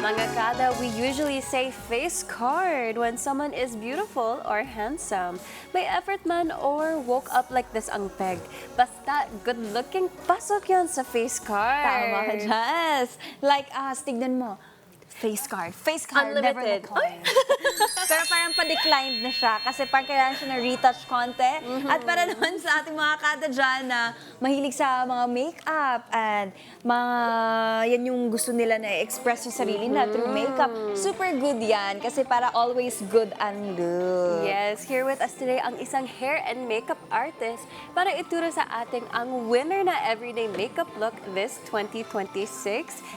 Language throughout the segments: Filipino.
Mga kada, we usually say face card when someone is beautiful or handsome. May effort man or woke up like this ang peg. Basta good looking, pasok yan sa face card. Tama ka, Jess. Like us, tignan mo. Face card. Face card, never Unlimited. decline. Pero parang pa-declined na siya kasi parang kailangan siya ng retouch konti. At para naman sa ating mga kada dyan na mahilig sa mga makeup and mga yan yung gusto nila na i-express yung sarili na through makeup. Super good yan kasi para always good and look. Yes, here with us today ang isang hair and makeup artist para ituro sa ating ang winner na everyday makeup look this 2026.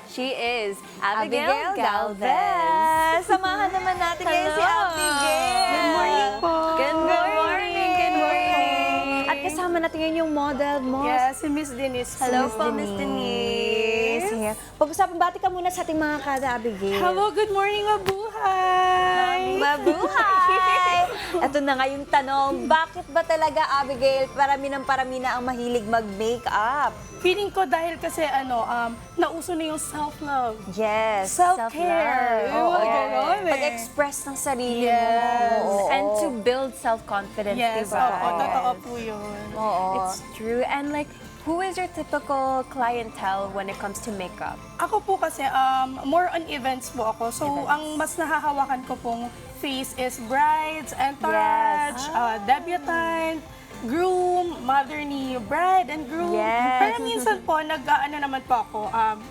She is Abigail Galvez. Samahan naman natin ngayon si Abigail. Good morning po. Good morning. Good morning. At kasama natin ngayon yung model mo. Yes, si Miss Denise. Hello po, Miss Denise. Here. Pag-usapan, bati ka muna sa ating mga kada, Abigail. Hello, good morning, mabuhay! Mabuhay! Ito na nga yung tanong, bakit ba talaga, Abigail, parami na ang mahilig mag-makeup? Feeling ko dahil kasi nauso na yung self-love. Yes. Self-care. Oo. Ganon eh. Pag-express ng sarili Yes. mo. And to build self-confidence, Yes, diba? oo, totoo po yun. Oo. It's true. And like, who is your typical clientele when it comes to makeup? Ako po kasi, more on events po ako. So, ang mas nahahawakan ko pong face is brides, entourage, debutante, groom, mother ni bride and groom. Yes. Pero minsan po, nag-ano naman po ako,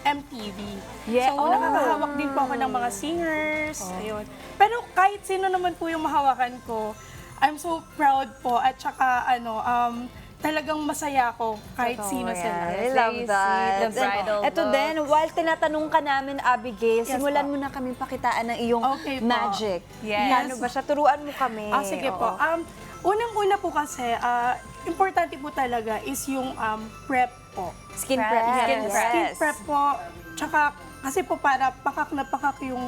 MTV. Yeah. So, nakakahawak din po ako ng mga singers. Ayun. Pero kahit sino naman po yung mahawakan ko, I'm so proud po at saka talagang masaya ako kahit sino sila. I love that. The bridal Ito look. din, while tinatanong ka namin, Abigail, Yes, simulan po. mo na kami pakitaan ng iyong Okay po. magic. Yes. Ano ba siya? Turuan mo kami. Sige Oo. po. Unang-una po kasi, importante po talaga is yung prep po. Skin Prep. prep. Skin Yes. prep. Skin prep po. Tsaka, kasi po para pakak na pakak yung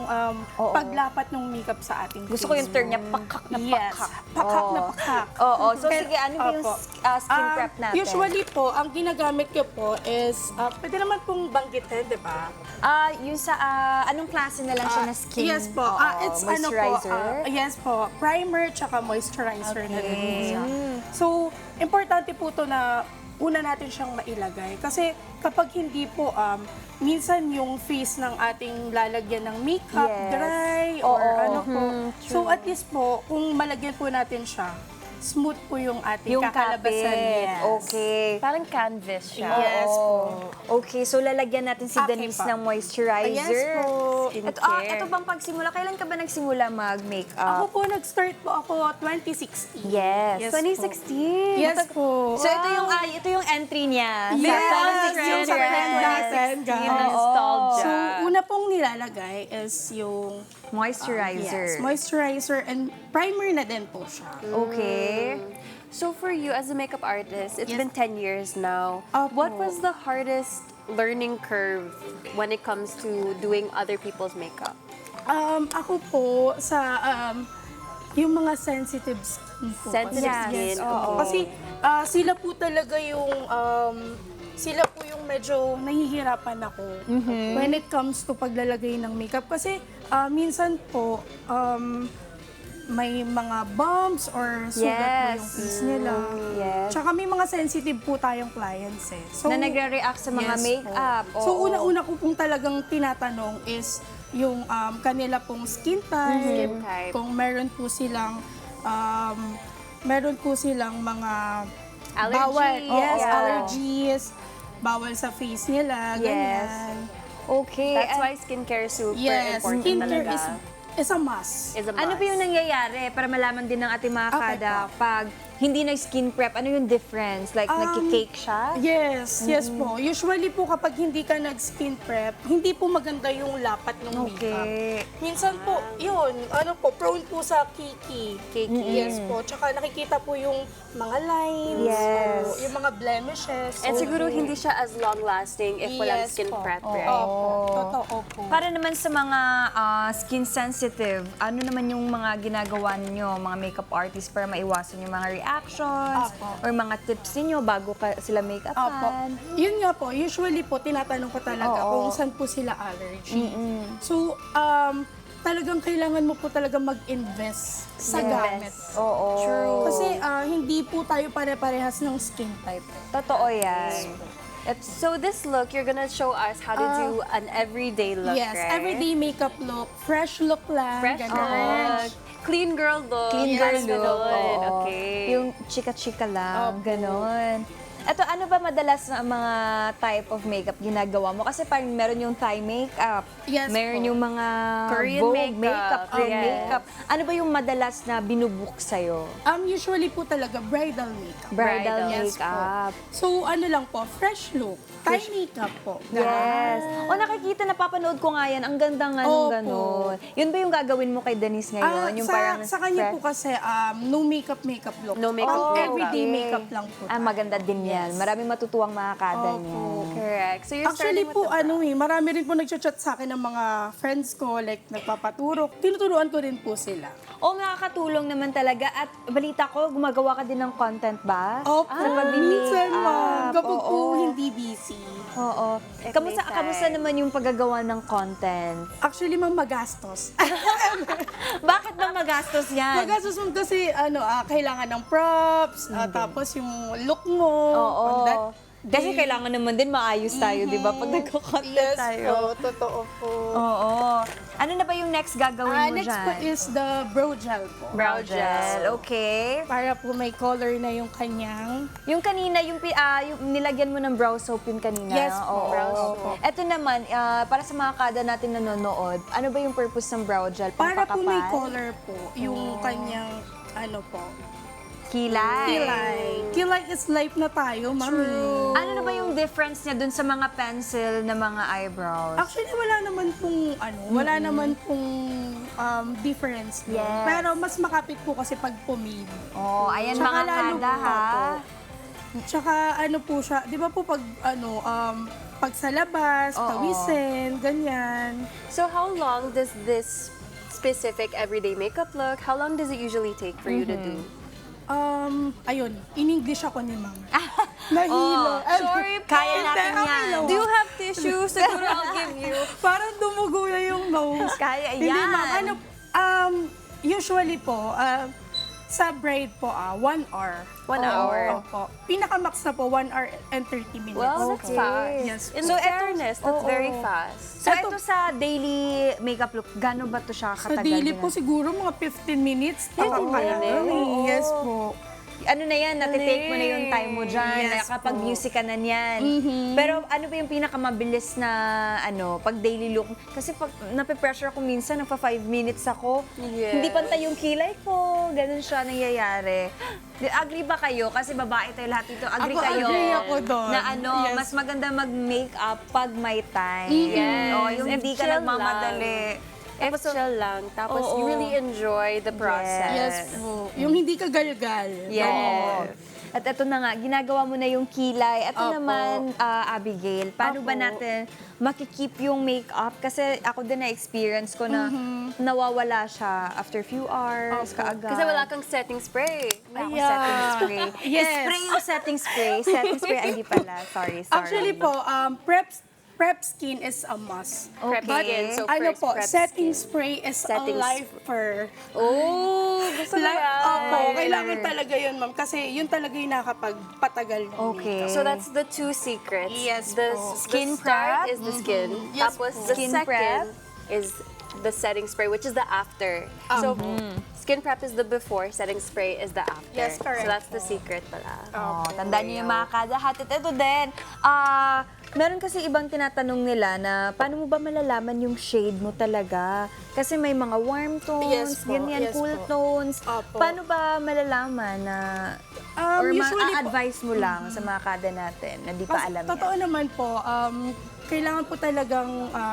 Oo. paglapat ng makeup sa ating Gusto ko yung term niya, pakak na Yes, pakak. pakak na Oo. pakak. Oo. So Pero- sige, ano ba yung Opo. skin prep natin? Usually po, ang ginagamit ko po is, pwede naman pong banggitin, di ba? Yung sa, anong klase na lang siya na skin? Yes po. Oo, It's moisturizer? yes po. Primer tsaka moisturizer na rin po siya. So, importante po to na una natin siyang mailagay. Kasi kapag hindi po, minsan yung face ng ating lalagyan ng makeup, Yes. dry, or Oo. ano po. So, at least po, kung malagyan po natin siya, smooth po yung ating Yung kakalabasan. kapit. Yes. Okay. Parang canvas siya. Yes po. Okay, so lalagyan natin si Okay Denise po. ng moisturizer. Yes po. Ito bang pagsimula? Kailan ka ba nagsimula mag-makeup? Ako po, nag-start po ako 2016. Yes. Yes. 2016. Yes po. So ito yung entry niya. Yes, Sa yung sa trend natin, guys. Nostalgia. So, una pong nilalagay is yung Moisturizer. moisturizer and primer na din po siya. Okay. So for you as a makeup artist, it's Yes. been 10 years now. Opo. What was the hardest learning curve when it comes to doing other people's makeup? Ako po, sa yung mga sensitive skin po. Sensitive Kasi- skin, Yes, oo. Kasi sila po talaga sila po yung medyo nahihirapan ako when it comes to paglalagay ng makeup. Kasi minsan po, may mga bumps or sugat po yung face nila. Yes. Tsaka may mga sensitive po tayong clients eh. So, Na nagre-react sa mga yes makeup. po. So, Oo. una-una ko pong talagang tinatanong is yung kanila pong skin type. Skin type. Kung meron po silang mga Allergy. bawal, yes, Oo. allergies, bawal sa face nila, Yes. ganyan. Okay. That's why skincare is super Yes, important skincare talaga. is a must. Is a Ano must. ba yung nangyayari para malaman din ng ating mga Okay kada pag hindi nag-skin prep, ano yung difference? Like, nagki-cake siya? Yes, yes po. Usually po kapag hindi ka nag-skin prep, hindi po maganda yung lapat ng makeup. Okay. Minsan po, yun, prone po sa kiki. Yes po. Tsaka nakikita po yung mga lines, Yes. yung mga blemishes. And siguro hindi siya as long-lasting if walang Yes skin po. prep, Oo. right? Opo, totoo. Opo. Para naman sa mga skin sensitive, ano naman yung mga ginagawa ninyo, mga makeup artists, para maiwasan yung mga reactions Opo. or mga tips ninyo bago sila Opo. make-upan? Yun nga po, usually po, tinatanong ko talaga Oo. kung saan po sila allergy. So, talagang kailangan mo po talaga mag-invest sa gamit. Oo. True. Kasi hindi po tayo pare-parehas ng skin type. Totoo yan. So this look, you're gonna show us how to do an everyday look, Yes, right? everyday makeup look, fresh look lang. Fresh ganun. look. Clean girl look. Clean Yes, girl look. ganun. Oo. Okay. Yung chika-chika lang, Opo. ganon. Eto, ano ba madalas na mga type of makeup ginagawa mo? Kasi parang meron yung Thai makeup, Yes meron po. yung mga Korean Vogue makeup. Korean Yes. makeup. Ano ba yung madalas na binubook sa'yo? Usually po talaga bridal makeup. Bridal Yes po. makeup. So, ano lang po, fresh look. Thai makeup po. Yes. O nakikita, napapanood ko nga yan. Ang ganda nga nung Opo. ganon. Yun ba yung gagawin mo kay Denise ngayon? Yung sa kanya fresh- po kasi, no makeup look. No makeup Pang makeup. everyday Okay. makeup lang po. maganda din yan. Yes. Maraming matutuwang mga kada Opo. niyan. Correct. So you're Actually starting po, with the brow. marami rin po nagchat-chat sa akin ng mga friends ko, like nagpapaturo. Tinuturuan ko rin po sila. O nakakatulong naman talaga. At balita ko, gumagawa ka din ng content ba? Opo, Sa pag-make minsan ma'am, up. kapag po Oo. hindi busy. Oo. If Kamusta, may time. kamusta naman yung paggagawa ng content? Actually, ma'am, magastos. Bakit ba magastos yan? Magastos ma'am kasi, kailangan ng props, tapos yung look mo. Oo. on that Kasi day. kailangan naman din maayos tayo, di ba? Pag nagko-content Yes tayo. po, totoo po. Oo. Ano na ba yung next gagawin mo Next dyan? po is the brow gel po. brow gel. Okay. Para po may color na yung kanyang. Yung kanina, yung nilagyan mo ng brow soap yung kanina. Yes po, Oo. brow soap. Ito naman, para sa mga kada natin nanonood, ano ba yung purpose ng brow gel? Para po may Pampakapal? color po, yung kanyang, po, Kilay. kilay. Kilay is life na tayo, mami. Ano na ba yung difference niya dun sa mga pencil na mga eyebrows? Actually, wala naman pong difference. po. Yes. Pero mas makapit po kasi pag pomade. Oh, ayan Tsaka mga lalo kada po, ha. Tsaka po siya, di ba po pag, pag sa labas, Oo. pawisin, ganyan. So how long does this specific everyday makeup look, how long does it usually take for you to do? Ayun, in-English ako ni ma'am. Nahilo. Sorry po. Kaya natin Hindi, okay yan. lang. Do you have tissue? Siguro I'll give you. Parang dumugo na yung nose. Kaya Hindi, yan. ma'am. Usually po, sa braid po, 1 hour. 1 hour. Opo. Pinaka-max na po, 1 hour and 30 minutes. Well, that's Okay. fast. Yes. In So, fairness, that's oo. very fast. So, ito sa daily makeup look, gano'n ba ito siya Sa katagal? daily din? po siguro mga 15 minutes. 15 minutes? Yes po. Ano na yan, natitake mo na yung time mo dyan, Yes nakakapag-music ka na niyan. Pero ano ba yung pinakamabilis na pag daily look? Kasi pag nape-pressure ako minsan, nagpa 5 minutes ako, Yes. hindi pantay yung kilay ko, ganun siya nangyayari. Agree ba kayo? Kasi babae tayo lahat dito, agree Ako, kayo? agree ako doon. Na Yes. mas maganda mag-makeup pag may time. Yes. Oh, yung hindi ka Chill nagmamadali. If chill lang, tapos Oo. you really enjoy the process. Yes po. Yung hindi ka galgal. Yes. At ito na nga, ginagawa mo na yung kilay. Ito Opo. naman, Abigail, paano ba Opo. natin makikip yung makeup? Kasi ako din na-experience ko na nawawala siya after few hours, kaagad. Kasi wala kang setting spray. Wala akong Yeah. setting spray. Yes. Spray yung setting spray. Setting spray, ay, hindi pala. Sorry. Actually po, prep skin is a must. Okay. Prep skin. So Ano first, po, prep setting skin. spray is Setting a lifer. Oh, gusto ko yan. Opo, kailangan talaga yun, ma'am. Kasi yun talaga yung nakakapagpatagal ng Okay. So that's the 2 secrets. Yes The po. skin Skin start prep. is the skin. Yes Tapos po. the Skin second prep. is the setting spray, which is the after. So skin prep is the before, setting spray is the after. Yes, correct So that's the po. secret pala. Oh, tandaan niyo yung mga kadahat. At ito din, meron kasi ibang tinatanong nila na paano mo ba malalaman yung shade mo talaga? Kasi may mga warm tones, Yes po, ganyan, yes cool po. tones. Opo. Paano ba malalaman na, or Usually po- ma-advise mo lang sa mga kada natin na di pa Kasi alam totoo yan? naman po, kailangan po talagang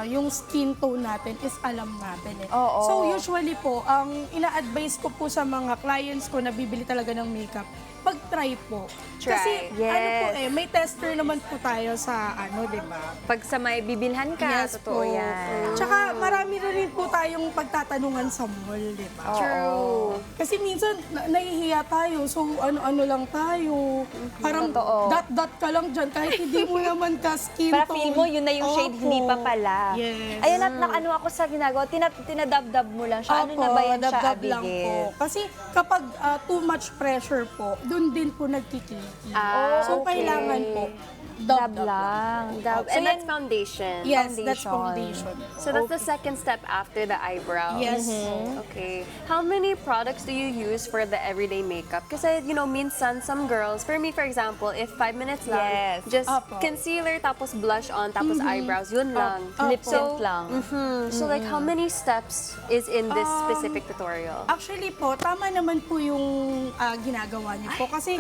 yung skin tone natin is alam natin eh. Oo. So usually po, ang ina-advise ko po sa mga clients ko na bibili talaga ng makeup pag-try po. Try. Kasi ano po Yes. may tester naman po tayo sa di ba? Pag sa may bibilhan ka, totoo po. yan. Tsaka marami na rin po tayong pagtatanungan sa mall, di ba? True. Kasi minsan nahihiya tayo, so ano-ano lang tayo. Parang Totoo. dot-dot ka lang dyan kahit hindi mo naman ka skin Para tone. feel mo, yun na yung shade, Opo. hindi pa pala. Yes. Ayun, at ano ako sa ginagawa, tinadab-dab mo lang siya. Ano na ba yan siya, dab-dab lang po. Abigail? Kasi kapag too much pressure po, dun din po nagkikiki. So okay. kailangan po, Dab dab-dab lang. Dab, So and yan- that's foundation. Yes, that's Foundation. foundation. So that's the second step after the eyebrow. Yes. Okay. How many products do you use for the everyday makeup? Kasi, minsan some girls, for me, for example, if 5 minutes lang, Yes. just Apo. concealer, tapos blush on, tapos eyebrows, yun lang. Lip tint lang. So like, how many steps is in this specific tutorial? Actually po, tama naman po yung ginagawa niyo po. Kasi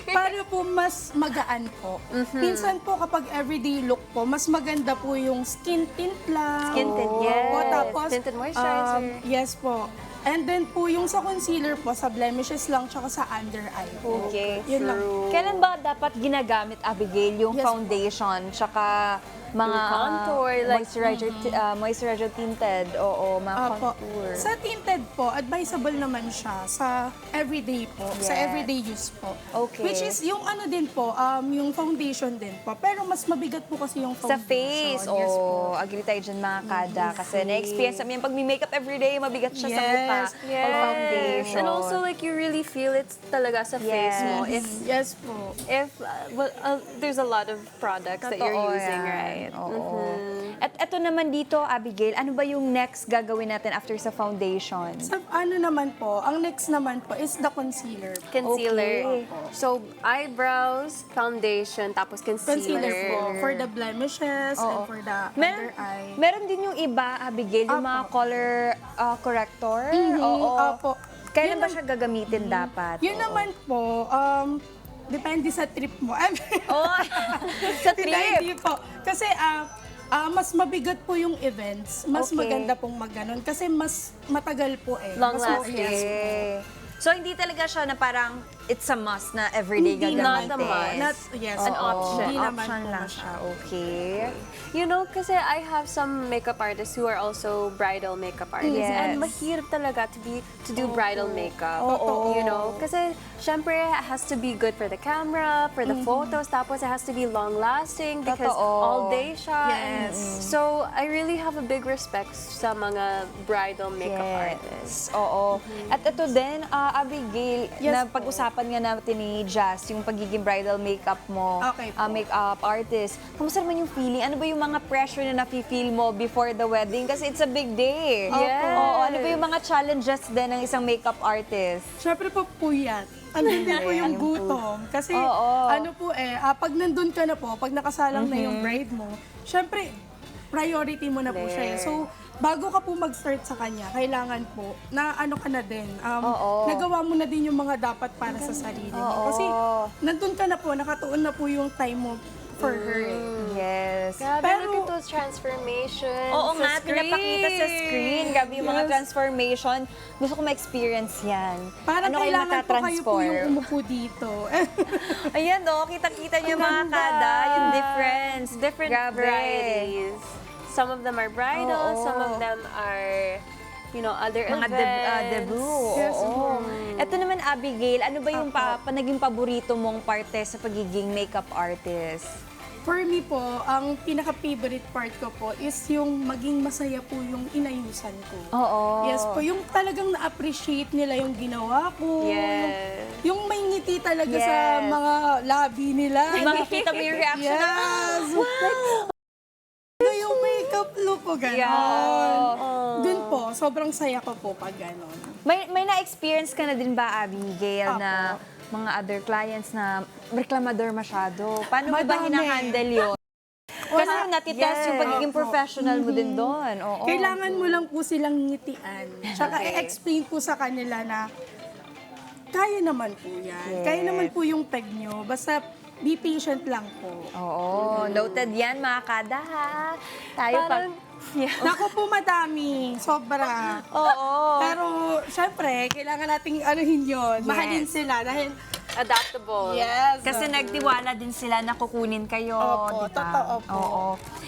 para po mas magaan po. Minsan po kapag everyday look po, mas maganda po yung skin tint lang. Skin tint, Opo, yes. tapos, Tinted moisturizer. yes po. And then po, yung sa concealer po, sa blemishes lang, tsaka sa under eye po. Okay. Yun lang. Kailan ba dapat ginagamit, Abigail, yung Yes, foundation, tsaka mga Yung contour, like- moisturizer tinted, mga Apo. contour. Sa tinted po, advisable naman siya sa everyday po, sa Yes. everyday use po. Okay. Which is yung ano din po, yung foundation din po. Pero mas mabigat po kasi yung Sa foundation. face, Yes po. agree tayo dyan mga kada. Kasi na-experience namin yung pag may makeup everyday, mabigat siya sa mukha. Yes. Pag foundation. And also like you really feel it talaga sa face mo. Yes. If Yes po. there's a lot of products that you're Totoo using, yan. right? Oo. At eto naman dito, Abigail, ano ba yung next gagawin natin after sa foundation? Sa ano naman po, ang next naman po is the concealer. Concealer. Okay. So eyebrows, foundation, tapos Concealer po for the blemishes and for the under eye. Meron din yung iba, Abigail, yung mga Apo. color corrector. Opo. Kailan Yun ba siya gagamitin dapat? Yun naman po, depende sa trip mo. Sa Hindi po. Kasi mas mabigat po yung events. Mas Okay. maganda pong magganon. Kasi mas matagal po Long Mas lasting. yes. So, hindi talaga siya na parang it's a must na everyday Hindi gagamitin. not a must. Not, yes. An option. Hindi naman Option po lang siya. siya. Okay. Kasi I have some makeup artists who are also bridal makeup artists. Yes. And mahirap talaga to do bridal makeup. Oo. Kasi syempre it has to be good for the camera, for the photos, tapos it has to be long-lasting because Totoo. all day siya. And Yes. so I really have a big respect sa mga bridal makeup artists. Oo. At ito din, Abigail, Yes na po. pag-usapan nga natin ni Jazz, yung pagiging bridal makeup mo, Okay po. makeup artist. Kamusta naman yung feeling? Ano ba yung mga pressure na nafe-feel mo before the wedding? Kasi it's a big day. Yes. Oo. Ano ba yung mga challenges din ng isang makeup artist? Siyempre po puyat. Andun din po yung gutom. Kasi Oo. pag nandun ka na po, pag nakasalang na yung bride mo, siyempre, priority mo na po siya. So, bago ka po mag-start sa kanya, kailangan po na ano ka na din. Nagawa mo na din yung mga dapat para sa sarili mo. Kasi nandun ka na po, nakatuon na po yung time mo for her. Yes. Grabe, Pero- look at those transformations. Oo sa nga, screen. pinapakita sa screen. Grabe yung mga Yes. transformation. Gusto ko ma-experience yan. Parang ano kayo kailangan po kayo po yung matatransform? umupo dito. Ayan o, kita-kita niyo Ang mga ganda. kada, yung difference. Different Grabe. varieties. Some of them are bridal, Oo. some of them are, other Mga events. debut. Yes, Oo. Ito naman, Abigail, ano ba yung naging paborito mong parte sa pagiging makeup artist? For me po, ang pinaka-favorite part ko po is yung maging masaya po yung inayusan ko. Oo. Yes po, yung talagang na-appreciate nila yung ginawa ko. Yes. Yung may ngiti talaga Yes. sa mga labi nila. Makikita mo yung reaction na, Yes! Like, yung makeup look ko, gano'n. Yeah. Dun po, sobrang saya ko po pag gano'n. may na-experience ka na din ba, Abigail, Apo. na mga other clients na reklamador masyado? Paano mo ba Madami. hinahandle yun? Kasi natitest yung pagiging Opo. professional mo din doon. Oo. Kailangan mo lang po silang ngitian. Tsaka i-explain po sa kanila na kaya naman po yan. Yes. Kaya naman po yung peg nyo. Basta be patient lang po. Oo, noted yan mga kada ha. Tayo Parang, Naku po, madami. Sobra. Oo. Pero, syempre, kailangan nating anuhin yun. Mahalin sila dahil, adaptable. yes. Kasi nagtiwala din sila na kukunin kayo, Opo, di ba? totoo po. Oo.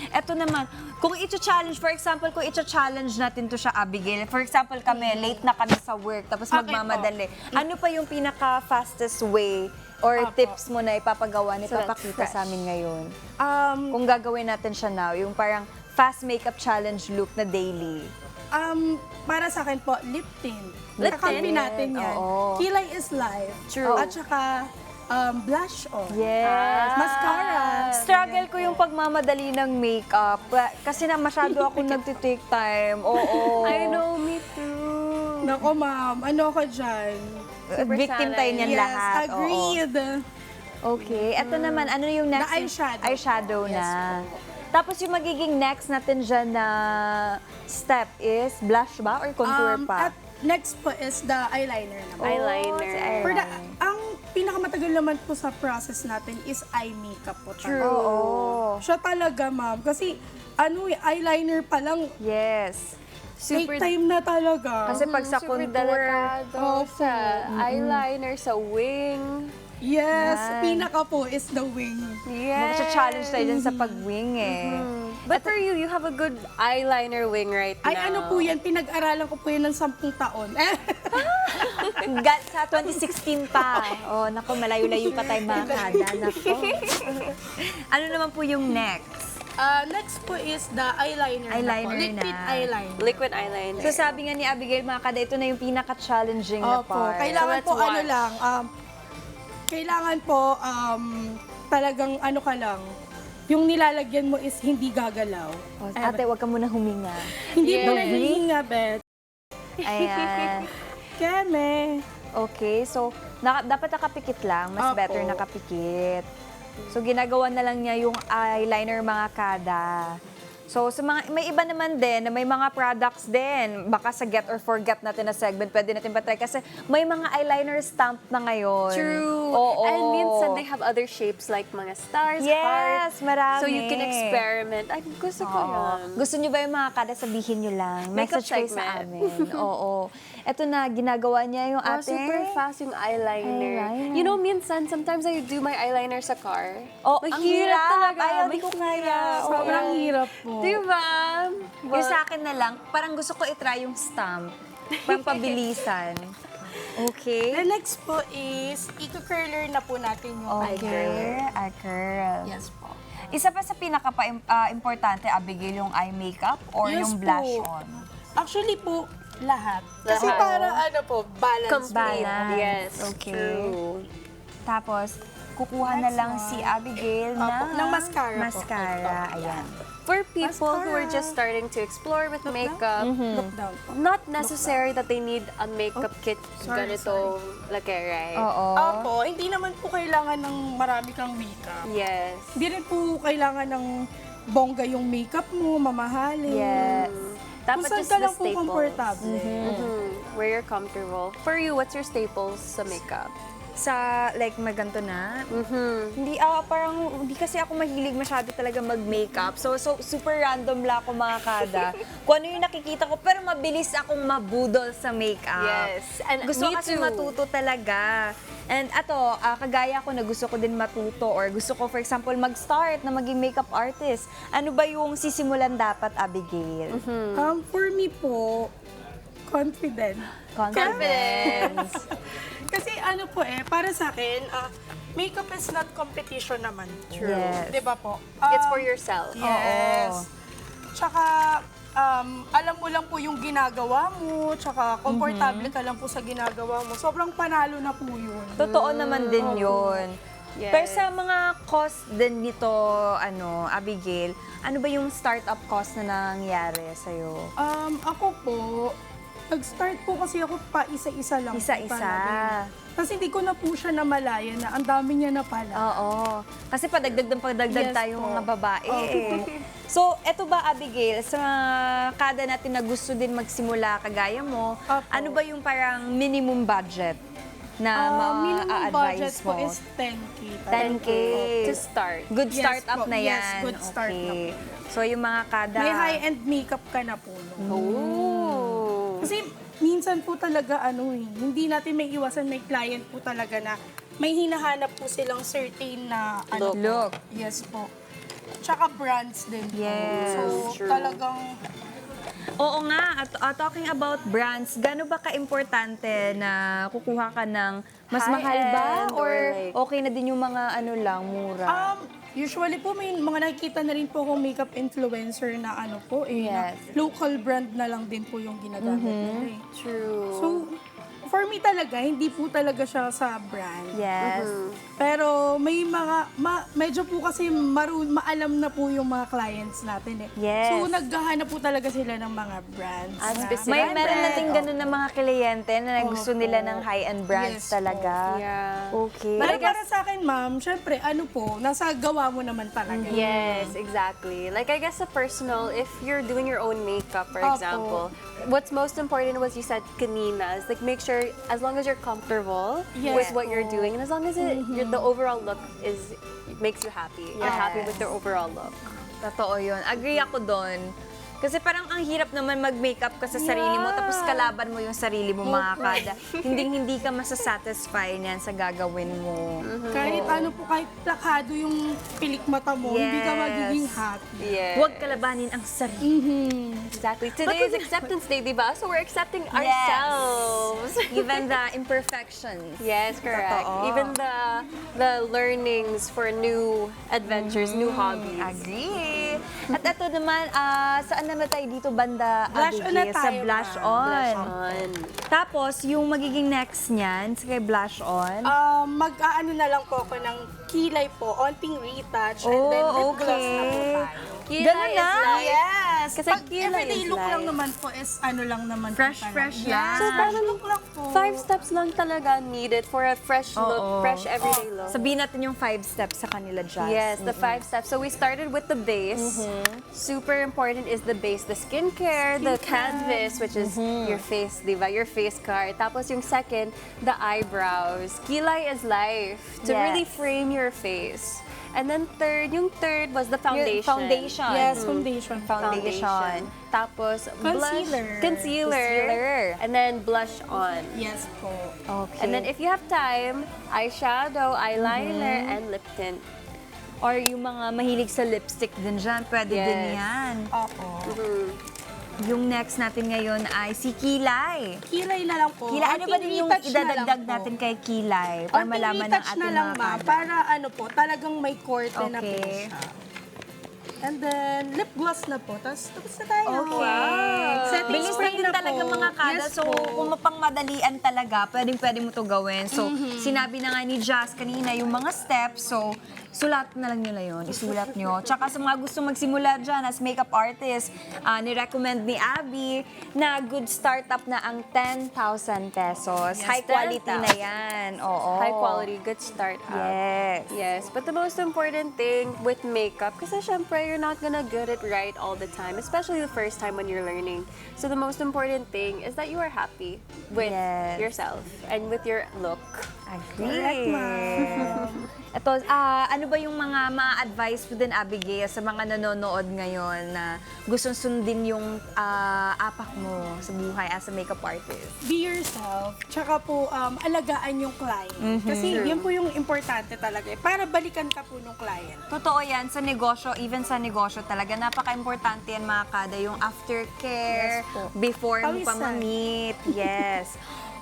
Eto naman, kung ito-challenge, for example, kung ito-challenge natin to siya, Abigail, for example kami, late na kami sa work, tapos Okay magmamadali. Ano pa yung pinaka-fastest way or Opo. tips mo na ipapagawa, na So that's ipapakita sa fresh. amin ngayon? Um, Kung gagawin natin siya now, yung parang fast makeup challenge look na daily. para sa akin po, lip tint. Lip Kakampi tint? natin yan. Oo. Kilay is life. True. At saka, blush on. Yes. Mascara. Struggle ko yung pagmamadali ng makeup kasi na masyado ako nagtitake time. Oo. I know, me too. Nako, ma'am. Ano ako dyan? Super Victim tayo sanay. niyan Yes, lahat. Oo. agreed. Okay. Ito naman, ano yung next? The eyeshadow. Eyeshadow Yes na. Tapos yung magiging next natin dyan na step is blush ba or contour pa? At next po is the eyeliner naman. Eyeliner. si For the, eyeliner. ang pinakamatagal naman po sa process natin is eye makeup po. True. Oo. Siya talaga, ma'am. Kasi, eyeliner pa lang, Yes. take time na talaga. Kasi pag sa Super contour, delikado sa eyeliner, sa wing. Yes, Yan. pinaka po is the wing. Yes. mag-challenge tayo dyan sa pag-wing eh. But for you, you have a good eyeliner wing right Ay, now. ano po yan, pinag-aralan ko po yan ng 10 taon. Sa 2016 pa. Oh, nako, malayo-layo pa tayo mga kada. Nako. Ano naman po yung next? Next po is the eyeliner, Eyeliner na po. Liquid na. eyeliner. Liquid eyeliner. So sabi nga ni Abigail, mga kada, ito na yung pinaka-challenging na Opo, part. kailangan So, po let's ano watch. lang, kailangan po talagang ano ka lang, yung nilalagyan mo is hindi gagalaw. Oh, ate, wag ka muna huminga. Hindi Yes. po nahihinga, Bet. Ayan. Keme. Okay, so dapat nakapikit lang. Mas Opo. better nakapikit. So ginagawa na lang niya yung eyeliner mga kada. So sa mga, may iba naman din na may mga products din. Baka sa get or forget natin na segment, pwede natin patry. Kasi may mga eyeliner stamp na ngayon. True. Oo. And minsan they have other shapes like mga stars, Yes, hearts. marami. So you can experiment. Ay, gusto ko Oo. yan. Gusto niyo ba yung mga kada, sabihin niyo lang. Makeup Message kayo sa segment. amin. Oo. Ito na, ginagawa niya yung Oh, ate. super fast yung eyeliner. Eyeliner. You know, minsan, sometimes I do my eyeliner sa car. Oh, ang Mahirap hirap. talaga. Ayaw, di ko kaya. Oo. Sobrang hirap po. Diba? Yung sa akin na lang, parang gusto ko itry yung stamp. Pang pabilisan. Okay. The next po is, i-curler na po natin yung eye Okay. curler. Eye curl. Yes po. Isa pa sa pinaka-importante, Abigail, yung eye makeup or Yes yung blush po. on? Actually po, lahat. Kasi Lahat. para ano po, balance. Complete. Balance. Yes. Okay. True. Tapos, kukuha na Next lang one. si Abigail Opo, ng mascara po. Mascara, ayan. For people who are Mascara. just starting to explore with makeup, Look down po. not necessary that they need a makeup kit sorry, ganitong laki, right? Oo. Opo, hindi naman po kailangan ng marami kang makeup. Yes. Hindi rin po kailangan ng bongga yung makeup mo, mamahalin. Yes. Kung Dapat saan just ka the lang po staples. komportable. Where you're comfortable. For you, what's your staples sa makeup? Sa, like, maganto na, hindi, parang, hindi kasi ako mahilig masyado talaga mag-makeup. So, super random lang ako mga kada. Kung ano yung nakikita ko, pero mabilis akong mabudol sa makeup. Yes. And Gusto me kasi too. matuto talaga. And ato, kagaya ko na gusto ko din matuto or gusto ko, for example, mag-start na maging makeup artist. Ano ba yung sisimulan dapat, Abigail? For me po, confident. Confidence. Kasi ano po para sa akin, makeup is not competition naman. True. Yes. Di ba po? It's for yourself. Yes. Tsaka, alam mo lang po yung ginagawa mo, tsaka komportable ka lang po sa ginagawa mo. Sobrang panalo na po yun. Totoo naman din yun. Yes. Pero sa mga cost din nito, Abigail, ano ba yung startup cost na nangyari sa'yo? Ako po, nag-start po kasi ako pa isa-isa lang. po Isa-isa. talaga. Kasi hindi ko na po siya namalayan na ang dami niya na pala. Oo. Kasi padagdag Yes tayo po. mga babae Opo. eh. So, eto ba, Abigail, sa kada natin na gusto din magsimula kagaya mo, Opo. ano ba yung parang minimum budget na minimum budget ma-advise po mo? is 10K. 10K. To start. Good Yes startup po, na yan. yes, good start na Okay. So yung mga kada... May high-end makeup ka na po. No? Oh. Kasi minsan po talaga hindi natin may iwasan, may client po talaga na may hinahanap po silang certain na Look. Yes po. Tsaka brands din po. Yes, So true. talagang Oo nga, at talking about brands, gaano ba ka-importante na kukuha ka ng mas mahal ba? High-end Or or like- okay na din yung mga mura? usually po may mga nakikita na rin po akong makeup influencer na na Yes. local brand na lang din po yung ginagamit nila eh. True. So, for me talaga, hindi po talaga siya sa brand. Yes. Pero may mga, medyo po kasi maalam na po yung mga clients natin eh. Yes. So, naghahanap po talaga sila ng mga brands. At na- specific. Meron Brand. natin ganun ng mga kliyente na gusto Opo. nila ng high-end brands Yes talaga. Yeah. Okay. Pero para sa akin, ma'am, syempre, nasa gawa mo naman talaga. Yes, exactly. Like, I guess a personal, if you're doing your own makeup, for Opo. example, what's most important was you said kanina, is like make sure, as long as you're comfortable Yes with what you're po. doing, and as long as the overall look makes you happy. You're happy with Yes. your overall look. Totoo yun. Agree ako doon. Kasi parang ang hirap naman mag-makeup ka sa sarili mo, tapos kalaban mo yung sarili mo, mga kada. Hindi ka masasatisfy niyan sa gagawin mo. Kahit kahit plakado yung pilik mata mo, hindi ka Yes. magiging happy. Yeah. Huwag kalabanin ang sarili. Exactly. Today is acceptance day, diba? So we're accepting ourselves. Even the imperfections. Yes, correct. Totoo. Even the learnings for new adventures, new hobbies. Agree. At ito naman, saan naman tayo dito banda, Blush on na Abigail? Sa tayo, blush ma'am. on. On. Tapos, yung magiging next niyan, sa kay blush on. Mag-aano na lang po ako ng kilay po, onting retouch, and then lip gloss na po tayo. Kilay Ganun is na? like- Yes! Kasi Pag kilay everyday is look lang like- naman po is lang naman Fresh, po talaga. fresh Yes. lang. So, parang look lang po. 5 steps lang talaga needed for a fresh look, Oo. fresh everyday look. Sabihin natin yung 5 steps sa kanila, Jazz. Yes, the 5 steps. So we started with the base. Super important is the base, the skincare, the canvas, which is your face, diba? Your face card. Tapos yung second, the eyebrows. Kilay is life to Yes. really frame your face. And then yung third was the foundation. Foundation. Yes, foundation. Foundation. Tapos Concealer. concealer. And then blush on. Yes po. Okay. And then if you have time, eyeshadow, eyeliner, and lip tint. Or yung mga mahilig sa lipstick din dyan, pwede Yes. din yan. Opo. Yung next natin ngayon ay si Kilay. Kilay na lang po. Kilay, ano ba Onting din yung retouch na lang idadagdag po. natin kay Kilay? Para Onting malaman ng retouch ating na lang, mga ma'am, kada. para po, talagang may korte na po Okay. siya. And then, lip gloss na po. Tapos na tayo. Okay. Setting Bilis spray lang din na talaga po. mga kada. Yes So, po. kung mapangmadalian talaga, pwede mo to gawin. So, sinabi na nga ni Jazz kanina yung mga steps. So, sulat na lang nila yun. Isulat nyo. Tsaka sa mga gusto magsimula dyan as makeup artist, ni-recommend ni Abby na good startup na ang 10,000 pesos. Yes, High quality 10,000. na yan. Oo. High quality, good start up. Yes. Yes, but the most important thing with makeup, kasi syempre, you're not gonna get it right all the time, especially the first time when you're learning. So the most important thing is that you are happy with Yes. yourself and with your look. Agree. Correct, ma'am. Ito, ano ba yung mga ma-advise mo din, Abigail, sa mga nanonood ngayon na gustong sundin yung apak mo sa buhay as a makeup artist? Be yourself. Tsaka po, alagaan yung client. Kasi yan po yung importante talaga. Para balikan ka po ng client. Totoo yan, sa negosyo, even sa negosyo talaga, napaka-importante yan mga kada, yung aftercare, Yes po. before mo pa Pawisan. ma-meet. Yes.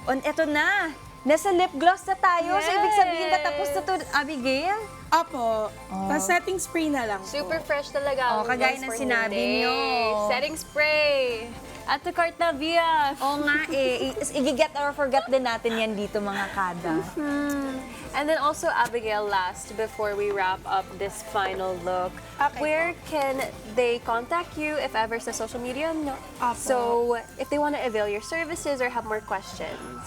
Eto na, nasa lip gloss na tayo. So, ibig sabihin katapos na to, Abigail? Apo. Tapos setting spray na lang po. Super fresh talaga. Oh, kagaya ng sinabi nyo. Setting spray. At the cart na via. Oo nga eh, i-get or forget din natin yan dito mga kada. And then also, Abigail, last, before we wrap up this final look, Okay. where can they contact you if ever sa social media? No. Apo. So, if they want to avail your services or have more questions.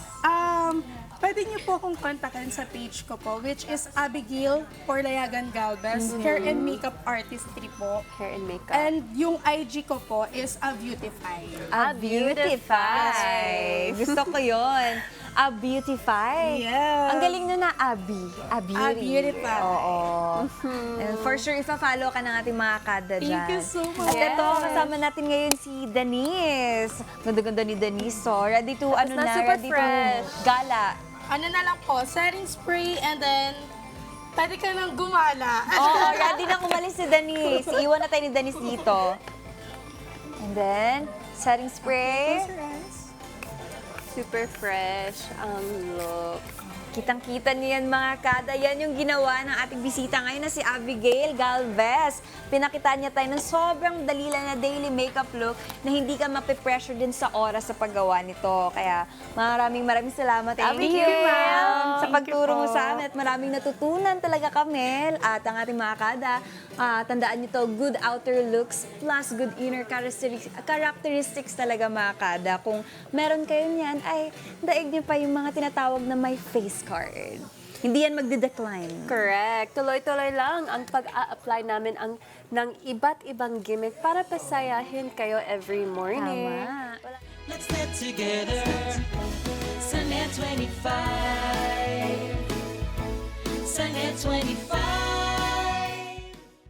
Pwede niyo po akong kontakin sa page ko po, which is Abigail Porlayagan Galvez, Hair and Makeup Artistry po. Hair and makeup. And yung IG ko po is A Beautify. A Beautify. Gusto ko yon. A Beautify. Yes. Ang galing nun na Abby. A Beauty. A Beautify. Oo. And for sure, ipa-follow ka ng ating mga kada dyan. Thank you so much. At ito, kasama natin ngayon si Denise. Ganda-ganda ni Denise. So, ready to, ano na na, super ready fresh. to gala. Ano na lang po, setting spray and then pwede ka nang gumala. Oo, ready na umalis si Denise. Iwan na tayo ni Denise dito. And then, setting spray. Super fresh ang look. Kitang-kita niyan mga kada. Yan yung ginawa ng ating bisita ngayon na si Abigail Galvez. Pinakita niya tayo ng sobrang dali lang na daily makeup look na hindi ka mape-pressure din sa oras sa paggawa nito. Kaya maraming salamat, Thank Abigail, you, ma'am. sa pagturo mo sa amin. At maraming natutunan talaga kami. At ang ating mga kada, tandaan niyo to, good outer looks plus good inner characteristics talaga mga kada. Kung meron kayo niyan, ay daig niyo pa yung mga tinatawag na may face card. Hindi yan magde-decline. Correct. Tuloy-tuloy lang ang pag-a-apply namin ng iba't ibang gimmick para pasayahin kayo every morning. Tama. Let's get together. Sunday 25. Sunday 25.